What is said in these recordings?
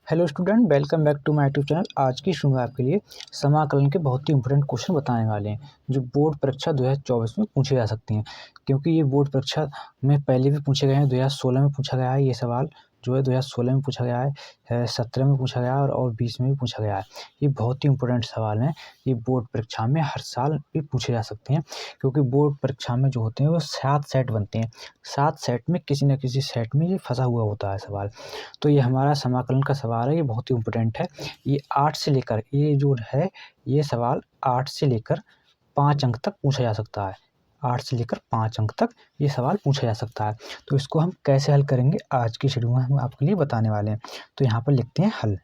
Hello student, welcome back to my YouTube channel. आज की शुरू में आपके लिए समाकलन के बहुत ही इंपॉर्टेंट क्वेश्चन बताने वाले हैं जो बोर्ड परीक्षा 2024 में पूछे जा सकते हैं। क्योंकि ये बोर्ड परीक्षा में पहले भी पूछे गए हैं। 2016 में पूछा गया है ये सवाल, जो है 2016 में पूछा गया है, 17 में पूछा गया है और 20 में भी पूछा गया है। ये बहुत ही इंपॉर्टेंट सवाल हैं। ये बोर्ड परीक्षा में हर साल भी पूछे जा सकते हैं, क्योंकि बोर्ड परीक्षा में जो होते हैं वो 7 सेट बनते हैं। 7 सेट में किसी न किसी सेट में ये फंसा हुआ होता है सवाल। तो ये हमारा समाकलन का सवाल है, ये बहुत ही इम्पोर्टेंट है। ये 8 से लेकर ये जो है ये सवाल 8 से लेकर 5 अंक तक पूछा जा सकता है। 8 से लेकर 5 अंक तक ये सवाल पूछा जा सकता है। तो इसको हम कैसे हल करेंगे आज की शेड्यूल में हम आपके लिए बताने वाले हैं। तो यहाँ पर लिखते हैं हल।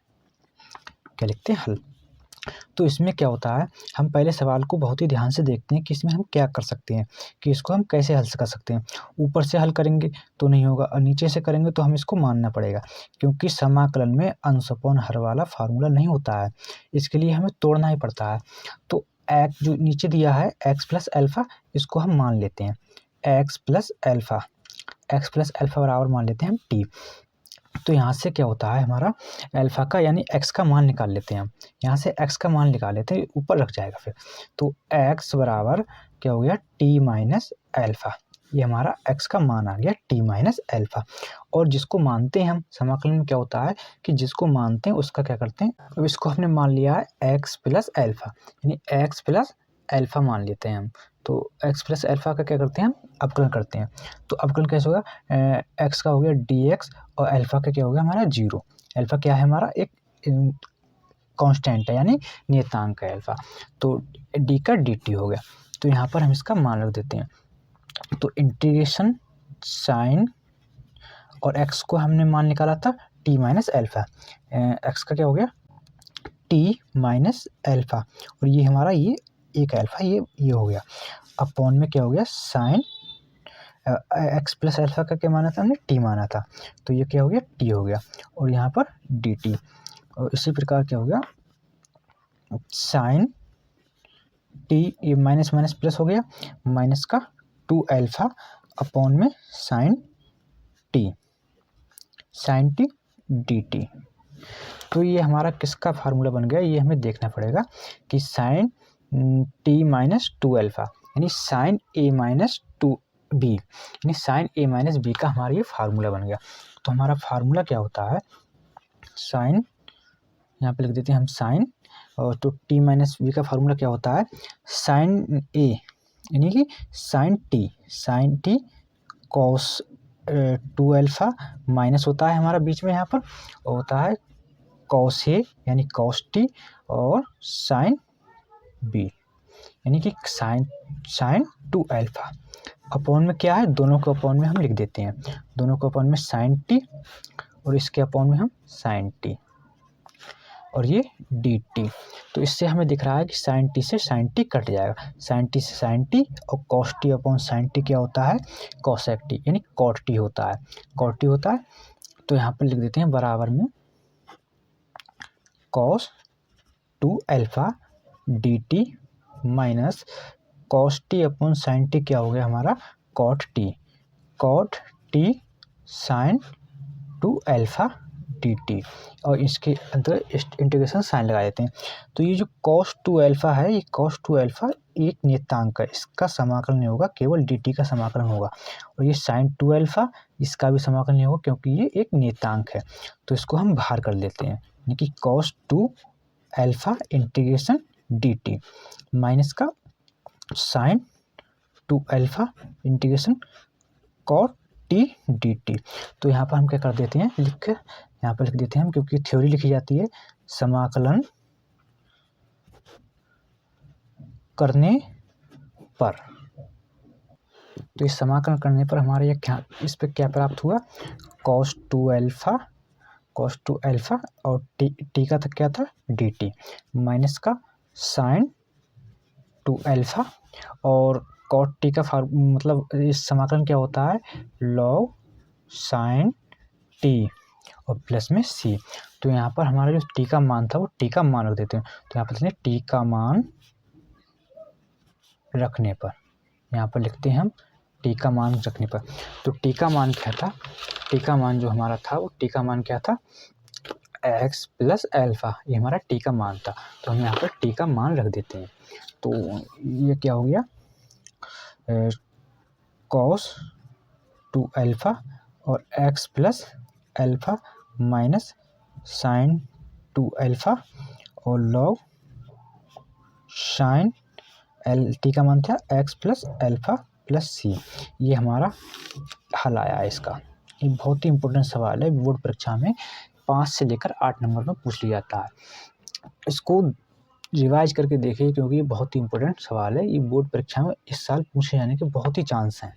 क्या लिखते हैं? हल। तो इसमें क्या होता है, हम पहले सवाल को बहुत ही ध्यान से देखते हैं कि इसमें हम क्या कर सकते हैं, कि इसको हम कैसे हल कर सकते हैं। ऊपर से हल करेंगे तो नहीं होगा और नीचे से करेंगे तो हम इसको मानना पड़ेगा, क्योंकि समाकलन में अंश अपॉन हर वाला फार्मूला नहीं होता है। इसके लिए हमें तोड़ना ही पड़ता है। तो एक्स जो नीचे दिया है एक्स प्लस एल्फा, इसको हम मान लेते हैं एक्स प्लस एल्फा बराबर मान लेते हैं हम टी। तो यहाँ से क्या होता है, हमारा अल्फ़ा का यानी एक्स का मान निकाल लेते हैं हम। यहाँ से एक्स का मान निकाल लेते हैं, ऊपर रख जाएगा फिर। तो एक्स बराबर क्या हो गया, टी माइनस एल्फ़ा। ये हमारा एक्स का मान आ गया टी माइनस एल्फ़ा। और जिसको मानते हैं हम, समाकलन में क्या होता है कि जिसको मानते हैं उसका क्या करते हैं, अब इसको हमने मान लिया है एक्स प्लस एल्फ़ा, यानी एक्स प्लस एल्फ़ा मान लेते हैं हम। तो एक्स प्लस एल्फ़ा का क्या करते हैं हम, अवकलन करते हैं। तो अवकलन कैसे होगा, एक्स का हो गया डी एक्स और अल्फ़ा का क्या हो गया हमारा 0। अल्फ़ा क्या है हमारा, एक कांस्टेंट है यानी नियतांक है अल्फ़ा। तो डी का डी टी हो गया। तो यहाँ पर हम इसका मान रख देते हैं। तो इंटीग्रेशन साइन और एक्स को हमने मान निकाला था टी माइनस एल्फ़ा, एक्स का क्या हो गया टी माइनस एल्फ़ा और ये हमारा ये एक एल्फ़ा ये हो गया। अपॉन में क्या हो गया साइन एक्स प्लस एल्फ़ा का क्या माना था हमने, टी माना था। तो ये क्या हो गया टी हो गया और यहाँ पर डी टी। और इसी प्रकार क्या हो गया साइन टी, ये माइनस माइनस प्लस हो गया, माइनस का 2 एल्फ़ा अपॉन में साइन टी डी टी। तो ये हमारा किसका फार्मूला बन गया, ये हमें देखना पड़ेगा कि साइन टी माइनस 2 एल्फ़ा यानी साइन ए माइनस 2 बी, यानी साइन ए माइनस बी का हमारा ये फार्मूला बन गया। तो हमारा फार्मूला क्या होता है, साइन, यहाँ पे लिख देते हैं हम साइन, और तो टी माइनस बी का फार्मूला क्या होता है, साइन ए यानी कि sine T cos 2 alpha minus होता है हमारा बीच में यहाँ पर, और होता है कॉस ए यानी कॉस टी और साइन बी यानी कि साइन 2 एल्फ़ा। अपॉन में क्या है, दोनों को अपॉन में हम लिख देते हैं, दोनों को अपॉन में साइन टी और इसके अपॉन में हम साइन टी और ये डी टी। तो इससे हमें दिख रहा है कि साइन टी से साइन टी कट जाएगा, साइन टी से साइन टी, और cos T upon sine T क्या होता है, कॉसेक टी यानी कॉट टी होता है। तो यहाँ पर लिख देते हैं बराबर में cos 2 alpha D T minus cos T upon sine T क्या हो गया हमारा cot T sine 2 alpha D T, और इसके अंदर इंटीग्रेशन साइन लगा देते हैं। तो ये जो कॉस 2 एल्फ़ा है, ये कॉस 2 एल्फ़ा एक नियतांक है, इसका समाकलन नहीं होगा, केवल डी टी का समाकलन होगा। और ये साइन 2 एल्फ़ा, इसका भी समाकलन नहीं होगा क्योंकि ये एक नियतांक है। तो इसको हम बाहर कर लेते हैं, यानी कि cos 2 alpha integration d T minus का sine 2 alpha integration cot t d t. तो यहाँ पर हम क्या कर देते हैं, यहाँ पर लिख देते हैं हम, क्योंकि थ्योरी लिखी जाती है समाकलन करने पर। तो इस समाकलन करने पर हमारे ये क्या, इस पर क्या प्राप्त हुआ, कॉस 2 एल्फ़ा और टी का क्या था डी टी माइनस का साइन 2 एल्फ़ा और कॉट टी का मतलब इस समाकलन क्या होता है, लॉग साइन टी और प्लस में सी। तो यहाँ पर हमारा जो टी का मान था वो टी का मान रख देते हैं। तो यहाँ पर टी का मान रखने पर, यहाँ पर लिखते हैं हम टी का मान रखने पर। तो टी का मान क्या था, टी का मान जो हमारा था वो टी का मान क्या था, एक्स प्लस एल्फ़ा, ये हमारा टी का मान था, तो हम यहाँ पर टी का मान रख देते हैं। तो ये क्या हो गया, कॉस 2 अल्फ़ा और X plus alpha minus sine 2 alpha और लॉग साइन टी का मान था X plus alpha plus C. ये हमारा हल आया है इसका। ये बहुत ही इम्पोर्टेंट सवाल है, बोर्ड परीक्षा में 5 से लेकर 8 नंबर में पूछ लिया जाता है। इसको रिवाइज करके देखिए, क्योंकि ये बहुत ही इम्पोर्टेंट सवाल है। ये बोर्ड परीक्षा में इस साल पूछे जाने के बहुत ही चांस हैं।